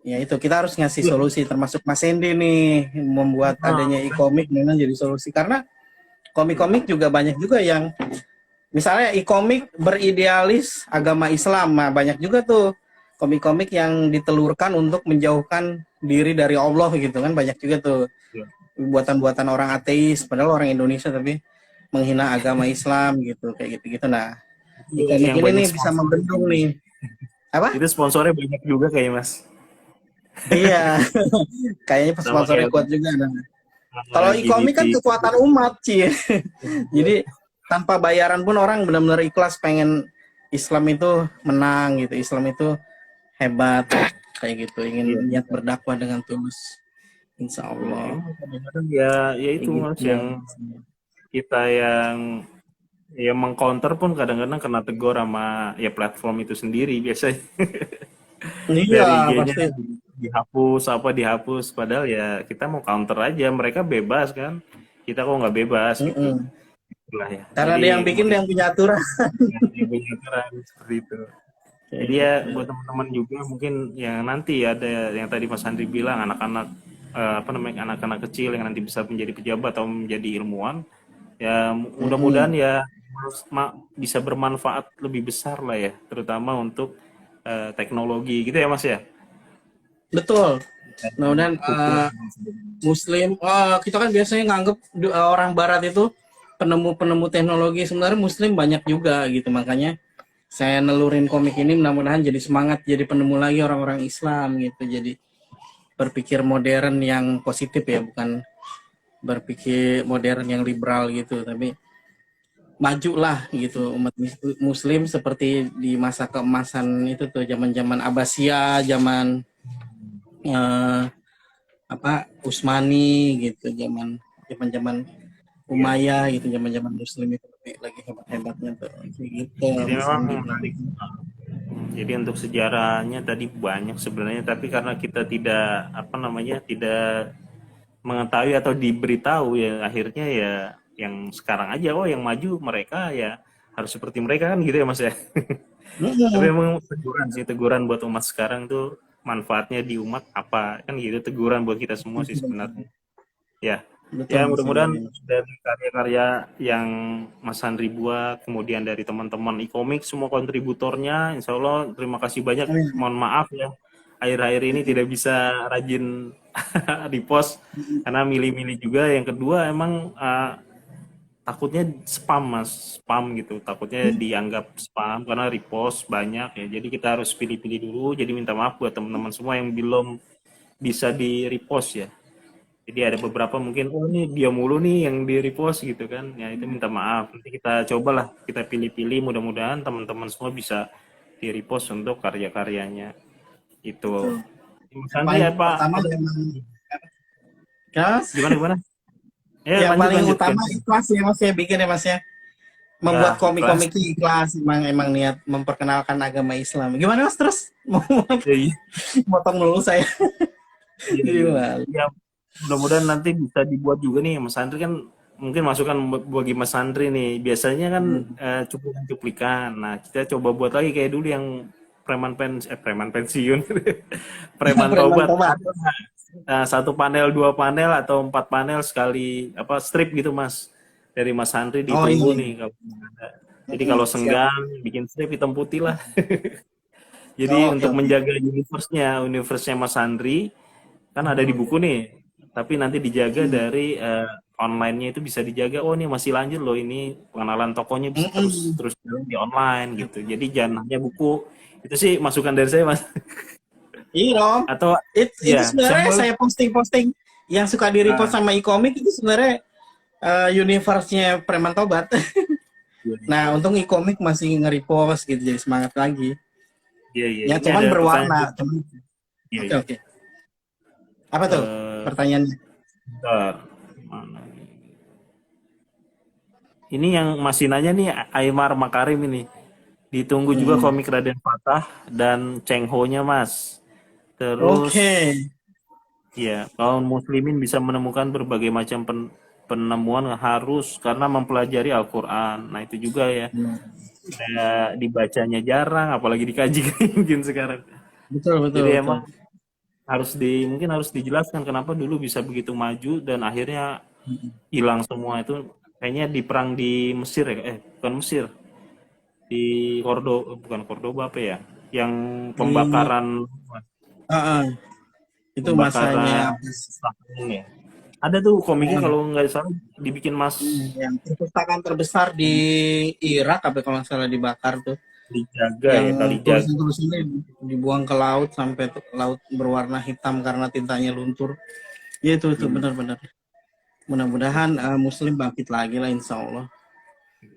ya itu kita harus ngasih solusi, termasuk Mas Hendy nih membuat adanya e-komik memang jadi solusi, karena komik-komik juga banyak juga yang misalnya e-komik beridealis agama Islam. Nah, banyak juga tuh komik-komik yang ditelurkan untuk menjauhkan diri dari Allah gitu kan, banyak juga tuh buatan-buatan orang ateis padahal orang Indonesia tapi menghina agama Islam gitu, kayak gitu-gitu. Nah, e-komik Yang ini banyak nih bisa sponsornya membendung nih. Apa? itu sponsornya banyak juga kayak Mas. Iya, kayaknya Sama sponsornya kayak kuat juga. Nah, kalau e-komik LGBT. kan kekuatan umat sih. Jadi tanpa bayaran pun orang benar-benar ikhlas pengen Islam itu menang gitu. Islam itu hebat kayak gitu. Ingin Iya. niat berdakwah dengan tulus. Insya Iya, Allah. emang kadang-kadang ya ya Kayak itu gitu Mas ya. yang kita yang ya mengcounter pun kadang-kadang kena tegur sama ya platform itu sendiri biasanya. Iya Dari IG-nya pasti. dihapus apa dihapus padahal ya kita mau counter aja mereka bebas kan kita kok nggak bebas gitu Mm-mm. lah ya Karena jadi dia yang bikin, dia yang punya aturan. yang punya aturan seperti itu Kayak jadi ya gitu. buat teman-teman juga mungkin yang nanti ada yang tadi Mas Andri bilang anak-anak apa namanya anak-anak kecil yang nanti bisa menjadi pejabat atau menjadi ilmuwan ya mudah-mudahan Mm-mm. ya bisa bermanfaat lebih besar lah ya terutama untuk teknologi gitu ya Mas ya. Betul. Dan Kemudian hukum dan sebagainya. Muslim, kita kan biasanya nganggep orang Barat itu penemu-penemu teknologi, sebenarnya Muslim banyak juga gitu. Makanya saya nelurin komik ini mudah-mudahan jadi semangat jadi penemu lagi orang-orang Islam gitu. Jadi berpikir modern yang positif ya, bukan berpikir modern yang liberal gitu, tapi majulah gitu umat Muslim seperti di masa keemasan itu tuh, zaman-zaman Abbasiyah, zaman eh, apa Utsmani gitu, zaman-zaman Iya. Umayyah gitu, zaman-zaman Muslim itu lagi hebat-hebatnya tuh gitu Jadi Mas memang Andi. menarik. Jadi untuk sejarahnya tadi banyak sebenarnya, tapi karena kita tidak apa namanya tidak mengetahui atau diberitahu ya akhirnya ya yang sekarang aja oh yang maju mereka ya harus seperti mereka kan gitu ya Mas ya. Tapi Mm-mm. emang teguran sih teguran buat umat sekarang tuh manfaatnya di umat apa kan gitu teguran buat kita semua sih sebenarnya. Ya, Betul ya Mas Andi. mudah-mudahan dari karya-karya yang Mas Andri buat, kemudian dari teman-teman e-komik, semua kontributornya, insya Allah terima kasih banyak. Amin. Mohon maaf ya, akhir-akhir ini tidak bisa rajin repost karena milih-milih juga. Yang kedua emang takutnya spam mas, spam gitu. Takutnya dianggap spam karena repost banyak ya. Jadi kita harus pilih-pilih dulu. Jadi minta maaf buat teman-teman semua yang belum bisa di repost ya. Jadi ada beberapa mungkin, oh ini dia mulu nih yang di repost gitu kan. Ya itu minta maaf. Nanti kita cobalah, kita pilih-pilih. Mudah-mudahan teman-teman semua bisa di repost untuk karya-karyanya. Itu. Betul. Mas Yang Andri paling apa? pertama Ada memang Mas, gimana gimana? yang Lanjut paling lanjut kan. utama ikhlas ya Mas ya bikin ya Mas ya. Membuat Ya, ikhlas. komik-komik ikhlas, emang niat memperkenalkan agama Islam. Gimana Mas terus? Mau Ya, iya, motong dulu saya. iya, iya. Gimana? Ya, mudah-mudahan nanti bisa dibuat juga nih Mas Andri kan, mungkin masukan bagi Mas Andri nih. Biasanya kan cuplikan. Nah, kita coba buat lagi kayak dulu yang preman pensiun. Preman Preman tobat. tobat. Ada satu panel, dua panel atau empat panel sekali apa strip gitu Mas. Dari Mas Andri Oh ditunggu iya. nih kalau ada. Jadi kalau Siap. senggang bikin strip hitam putih lah. Jadi Oh, oke untuk oke. menjaga universe-nya Mas Andri kan ada di buku nih, tapi nanti dijaga dari online-nya itu bisa dijaga. Oh ini masih lanjut loh, ini pengenalan tokonya bisa terus Mm-mm. terus jalan di online gitu. Jadi jangan hanya buku. Itu sih masukan dari saya Mas. Iya dong. Atau Itu ya sebenarnya sampel. saya posting-posting yang suka di repost Ah, sama e-komik itu sebenarnya universe-nya Preman Tobat. iya, Nah, iya, untung e-komik masih nge-repost gitu jadi semangat lagi. iya, iya. Ya Ini cuman ada berwarna. pertanyaan. Cuman Iya, oke iya. oke. Apa tuh Eh, pertanyaannya? bentar. Mana nih? Ini yang masih nanya nih Aymar Makarim ini. Ditunggu juga Hmm. komik Raden Fatah dan Cheng Ho-nya Mas. Terus Oke. ya, kaum muslimin bisa menemukan berbagai macam penemuan harus karena mempelajari Al-Quran. Nah itu juga ya. Hmm. Dibacanya jarang, apalagi dikaji mungkin sekarang. Betul betul Jadi betul. emang mungkin harus dijelaskan kenapa dulu bisa begitu maju dan akhirnya hilang semua itu. Kayaknya di perang di Mesir ya, bukan Mesir, di bukan Cordoba apa ya, yang Di pembakaran ah, ah, itu masanya pembakaran apa sih? Stalin ya. Ada tuh komiknya Ah, kalau nggak salah dibikin Mas yang perpustakaan terbesar di Irak apa kalau nggak salah dibakar tuh. Dijaga Yang ya kali jaga. tulisan-tulisannya dibuang ke laut sampai laut berwarna hitam karena tintanya luntur. Ya itu Hmm. benar-benar. Mudah-mudahan Muslim bangkit lagi lah Insya Allah.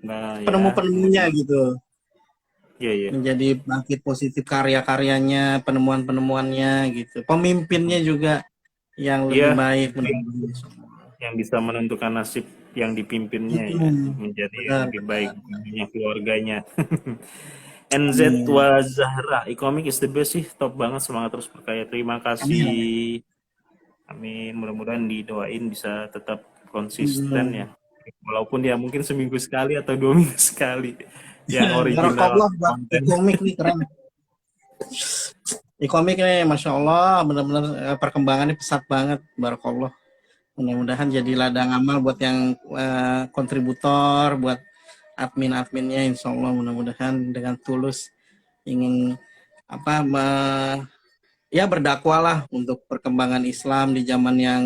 Nah ya, Penemu-penemunya semoga. gitu Iya iya. menjadi bangkit positif karya-karyanya, penemuan-penemuannya gitu. Pemimpinnya juga yang lebih Iya, baik itu mudah-mudahan. yang bisa menentukan nasib yang dipimpinnya ya menjadi Benar, lebih baik benar. dunia keluarganya. NZ Amin. wa Zahra, e-comic is the best sih, top banget, semangat terus berkarya. Terima Amin. Amin. kasih. Amin. Mudah-mudahan didoain bisa tetap konsisten ya. Hmm. Walaupun ya mungkin seminggu sekali atau 2 minggu sekali yang original Barakallah buat konten. e-komik nih keren. E-komik nih, masya Allah, benar-benar perkembangannya pesat banget. Barakallah. Mudah-mudahan jadi ladang amal buat yang kontributor, buat admin-adminnya, insya Allah mudah-mudahan dengan tulus ingin apa ya berdakwalah untuk perkembangan Islam di zaman yang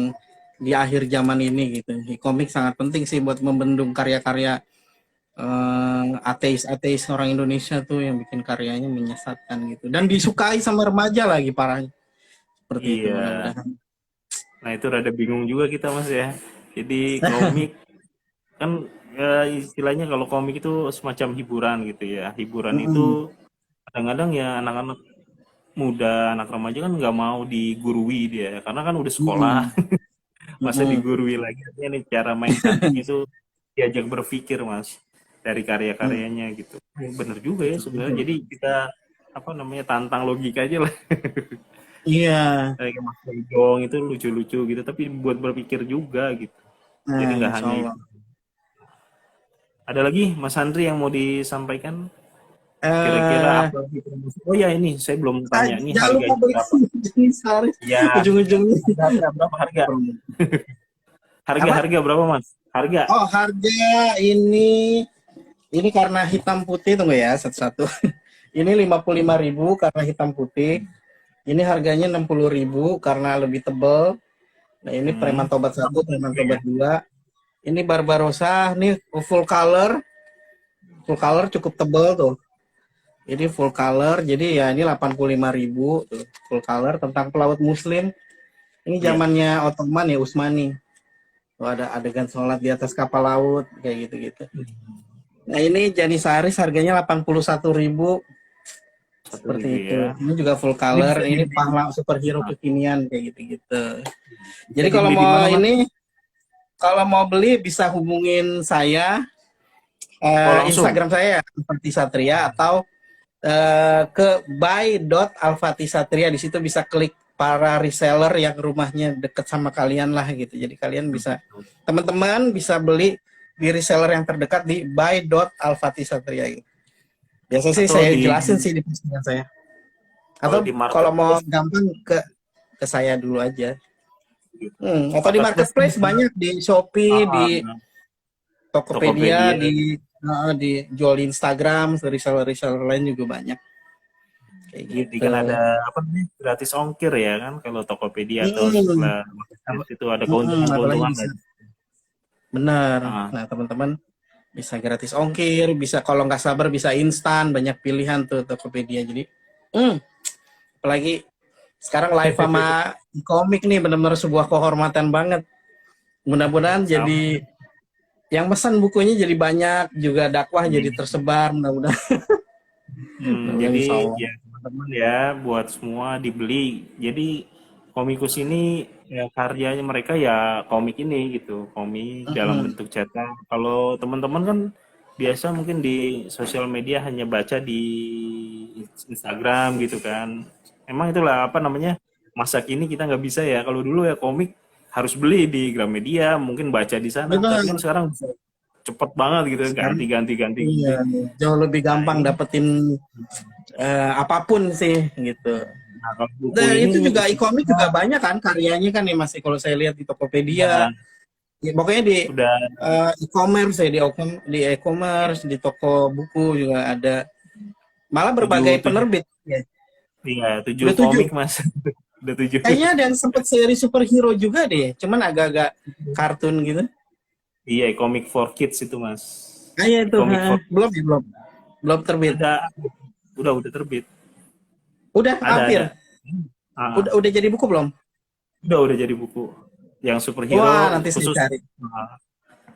di akhir zaman ini gitu. Komik sangat penting sih buat membendung karya-karya ateis-ateis orang Indonesia tuh yang bikin karyanya menyesatkan gitu dan disukai sama remaja lagi parahnya seperti itu Iya. mudah-mudahan. Nah itu rada bingung juga kita Mas ya. Jadi komik kan istilahnya kalau komik itu semacam hiburan gitu ya. Hiburan itu Mm-mm. kadang-kadang ya anak-anak muda, anak remaja kan nggak mau digurui dia karena kan udah sekolah. Mm-mm. Masa Mm-mm. digurui lagi. Artinya nih cara main cantiknya itu diajak berpikir Mas dari Mm. karya-karyanya gitu. Bener juga ya Betul, sebenarnya. betul. Jadi kita apa namanya tantang logika aja lah. Iya, Kayak Mas Jong itu lucu-lucu gitu, tapi buat berpikir juga gitu. Jadi nah nggak insya hanya Allah. itu. Ada lagi Mas Andri yang mau disampaikan? Kira-kira eh apa sih promosi? Oh ya ini saya belum tanya. Ini Jangan lupa harganya beli berapa? jenis Haris Ya, ujung-ujungnya harga berapa harga? apa. Harga berapa Mas? Harga? Oh, harga ini karena hitam putih tunggu ya satu-satu. Ini 55.000 karena hitam putih. Ini harganya 60.000 karena lebih tebal. Nah, ini Hmm, Preman Tobat satu, bagus Preman juga ya. Tobat 2. Ini Barbarossa, ini full color. Full color cukup tebal tuh. Ini full color, jadi ya ini 85.000 tuh, full color tentang pelaut muslim. Ini Iya. zamannya Ottoman ya, Utsmani. Oh, ada adegan sholat di atas kapal laut kayak gitu-gitu. Nah ini Janissaris harganya 81.000 seperti 1.000 itu. ya. Ini juga full Ini bisa color. Ini dibeli. pahlawan superhero Nah, kekinian kayak gitu-gitu. bisa Jadi kalau dibeli di mau mana mas? ini, kalau mau beli bisa hubungin saya, Oh langsung. Instagram saya Alfati Satria, atau ke buy.alfatisatria. Di situ bisa klik para reseller yang rumahnya deket sama kalian lah gitu. Jadi kalian bisa, teman-teman bisa beli di reseller yang terdekat di buy.alfatisatria gitu. Biasa sih Atau saya di jelasin sih di postingan saya. kalau Atau di kalau mau marketplace gampang ke saya dulu aja. gitu. Atau di Marketplace kan marketplace banyak, di Shopee, di ah, Tokopedia, Tokopedia. di jual di Instagram, reseller-reseller lain juga banyak kayak Jadi gitu. kan ada apa namanya gratis ongkir ya kan kalau Tokopedia atau Hmm, setelah marketplace itu ada apalagi keuntungan-keuntungan bisa, kan. benar. Ah, Nah teman-teman bisa gratis ongkir, bisa kalau nggak sabar bisa instan, banyak pilihan tuh Tokopedia. Jadi, hmm, apalagi sekarang live sama komik nih benar-benar sebuah kehormatan banget. Mudah-mudahan sama. jadi yang pesan bukunya jadi banyak, juga dakwah jadi tersebar, mudah-mudahan. Mudah-mudahan Jadi insya Allah. ya teman-teman ya buat semua dibeli. Jadi komikus ini ya karyanya mereka ya komik ini gitu, komik dalam Mm-mm. bentuk cetak. Kalau teman-teman kan biasa mungkin di sosial media hanya baca di Instagram gitu kan. Emang itulah apa namanya masa kini kita nggak bisa ya. Kalau dulu ya komik harus beli di Gramedia, mungkin baca di sana. Tapi kan Benar. sekarang bisa cepet banget gitu, Sekarang ganti. iya, jauh lebih Nah gampang ini, dapetin apapun sih gitu. nah kalau buku Dan ini itu juga e-commerce isinya juga banyak kan karyanya kan ya Mas, kalau saya lihat di Tokopedia, ya, ya, pokoknya di udah e-commerce ya, di e-commerce, di toko buku juga ada. Malah berbagai tujuh tujuh penerbit ya. iya tujuh Udah komik 7. mas. Udah 7. Kayaknya ada yang sempet seri superhero juga deh, cuman agak-agak kartun gitu. Iya komik for kids itu mas. Ah iya itu, Komik for belum ya, belum. Belum terbit. ada udah terbit. Udah Ada. hampir. Ah, Udah jadi buku belum? udah jadi buku yang Wah, superhero nanti saya khusus. cari. Ah,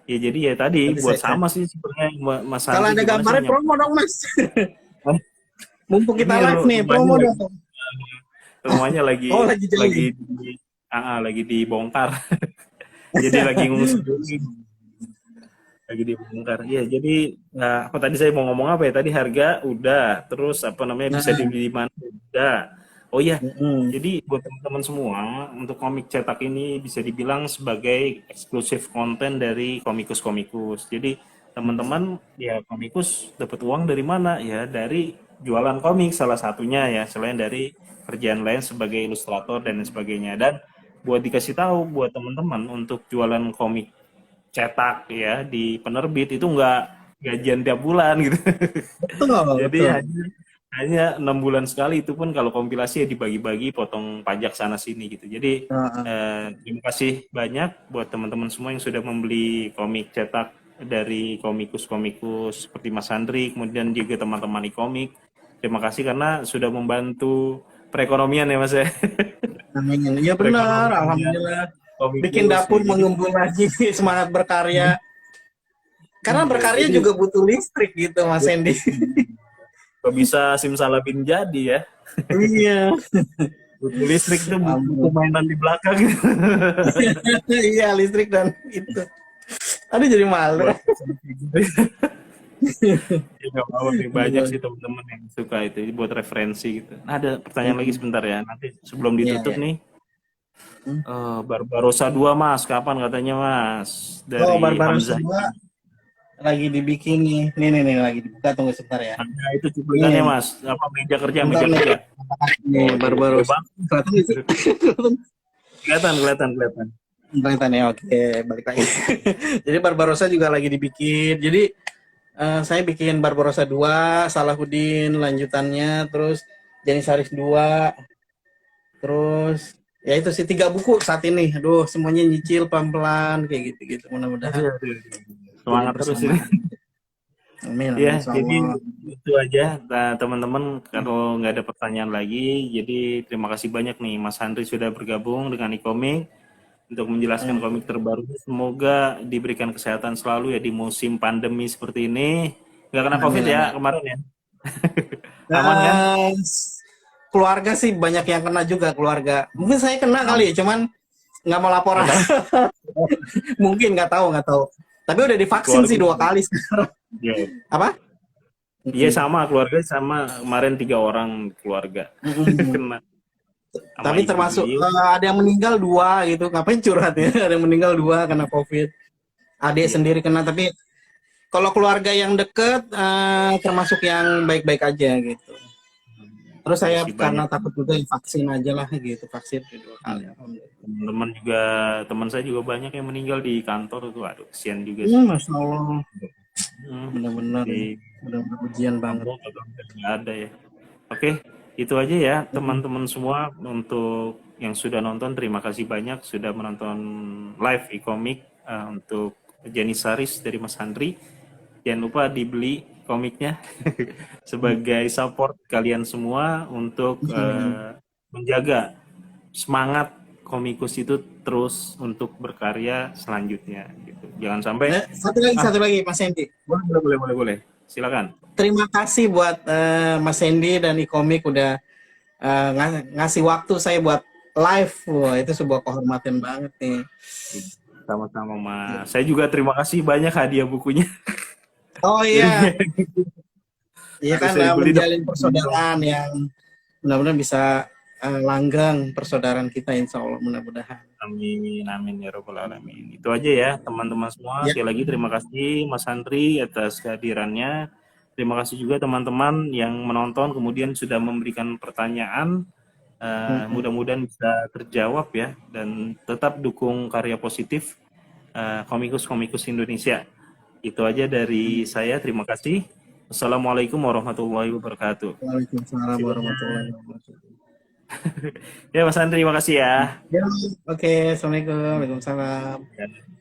ya jadi ya tadi Nanti buat saya cari. sama sih sebenarnya Mas Kalau Andri ada gimana sih gambarnya nyam. promo dong, Mas. Mumpung Ini kita live nih, rumahnya promo dong. lagi rumahnya lagi Oh, lagi lagi jeli. lagi dibongkar. Jadi lagi ngungsi dulu. Lagi dibongkar. Iya, jadi nah, apa tadi saya mau ngomong apa ya? Tadi harga udah, terus apa namanya bisa Nah, dibeli di mana udah. Oh iya, mm-mm. jadi buat teman-teman semua, untuk komik cetak ini bisa dibilang sebagai eksklusif konten dari komikus-komikus. Jadi teman-teman ya komikus dapat uang dari mana? Ya dari jualan komik salah satunya ya, selain dari kerjaan lain sebagai ilustrator dan lain sebagainya. Dan buat dikasih tahu buat teman-teman untuk jualan komik cetak ya di penerbit itu nggak gajian tiap bulan gitu. Betul, Jadi betul. hanya 6 bulan sekali itu pun kalau kompilasi ya dibagi-bagi potong pajak sana sini gitu. Jadi Heeh. terima kasih banyak buat teman-teman semua yang sudah membeli komik cetak dari komikus-komikus seperti Mas Andri, kemudian juga teman-teman di komik. Terima kasih karena sudah membantu perekonomian ya Mas ya. Amin. Iya benar, Perekonomiannya alhamdulillah. Bikin komikus ya. dapur Jadi mengembung lagi semangat berkarya. Karena iya, berkarya jadi juga butuh listrik gitu, Mas Hendy. kok bisa simsalabim jadi ya. Iya. Butuh listrik tuh butuh Ampun. mainan di belakang. Iya, listrik dan itu. Aduh jadi malu. Buat ya nggak apa-apa nih banyak sih teman-teman yang suka itu jadi buat referensi gitu. Nah, ada pertanyaan lagi sebentar ya nanti sebelum Iya, ditutup iya. nih. Barbarossa 2 mas kapan katanya mas Oh, dari Barbarossa Hamzah 2 lagi dibikin nih. Nih, lagi dibuka, tunggu sebentar ya. ada itu cuplikannya Nih, mas apa bentar meja nih. kerja. Nih, Oh gede Barbarossa. banget. Kelihatan nggak sih? Kelihatan. Kelihatan ya, oke, balik lagi. Jadi Barbarossa juga lagi dibikin. Jadi saya bikin Barbarossa 2, Salahuddin lanjutannya, terus Janissaris 2, terus ya itu sih 3 buku saat ini. Aduh, semuanya nyicil pelan-pelan kayak gitu-gitu. Mudah-mudahan Aduh. jadi Semangat terus ini. bersamaan. Amin, amin, Ya, insya jadi Allah. itu aja. Nah, teman-teman, kalau nggak ada pertanyaan lagi, jadi terima kasih banyak nih Mas Andri sudah bergabung dengan Ikomik untuk menjelaskan Hmm. komik terbaru. Semoga diberikan kesehatan selalu ya di musim pandemi seperti ini. Nggak kena COVID Amin, ya amin. kemarin ya? Aman kan? Eh, keluarga sih banyak yang kena juga keluarga. Mungkin saya kena kali ya, cuman nggak mau laporan. Nggak tahu. Mungkin nggak tahu, nggak tahu. Tapi udah divaksin sih Keluarga. 2 kali sekarang. Ya. Apa? Iya Mm-mm. sama keluarga sama kemarin 3 orang keluarga Mm-mm. kena sama Tapi ibu termasuk beliau. ada yang meninggal 2 gitu. Ngapain curhat ya? Ada yang meninggal 2 karena COVID. Adik Iya, sendiri kena. Tapi kalau keluarga yang deket termasuk yang baik-baik aja gitu. Terus saya makasih karena banyak. takut juga ya, vaksin aja lah gitu. Vaksin 2 kali. Alhamdulillah. Teman-teman juga, teman saya juga banyak yang meninggal di kantor itu, aduh, kesian juga sih. Masya Allah. Hmm, Benar-benar di ya. Benar-benar ujian banget. kampung atau nggak ada ya. Oke, itu aja ya Mm. teman-teman semua untuk yang sudah nonton. Terima kasih banyak sudah menonton live e-komik untuk Janisaris dari Mas Andri. Jangan lupa dibeli komiknya sebagai support kalian semua untuk menjaga semangat komikus itu terus untuk berkarya selanjutnya gitu. Jangan sampai ah Satu lagi Mas Hendy. boleh. Silakan. Terima kasih buat Mas Hendy dan Ikomik udah ngasih waktu saya buat live. Wah, itu sebuah kehormatan banget nih. Sama-sama Mas. Saya juga terima kasih banyak hadiah bukunya. Oh Jadinya iya, iya harus kan saya beli dong. menjalin persaudaraan yang mudah-mudahan bisa langgeng persaudaraan kita insya Allah mudah-mudahan. Amin, amin ya robbal alamin. Itu aja ya teman-teman semua. Ya. Sekali lagi terima kasih Mas Andri atas kehadirannya. Terima kasih juga teman-teman yang menonton kemudian sudah memberikan pertanyaan. Mm-mm. Mudah-mudahan bisa terjawab ya dan tetap dukung karya positif komikus-komikus Indonesia. Itu aja dari saya. Terima kasih. Assalamualaikum warahmatullahi wabarakatuh. Waalaikumsalam warahmatullahi wabarakatuh. Ya Mas Andri, terima kasih ya. Ya, oke, assalamualaikum, waalaikumsalam. Ya.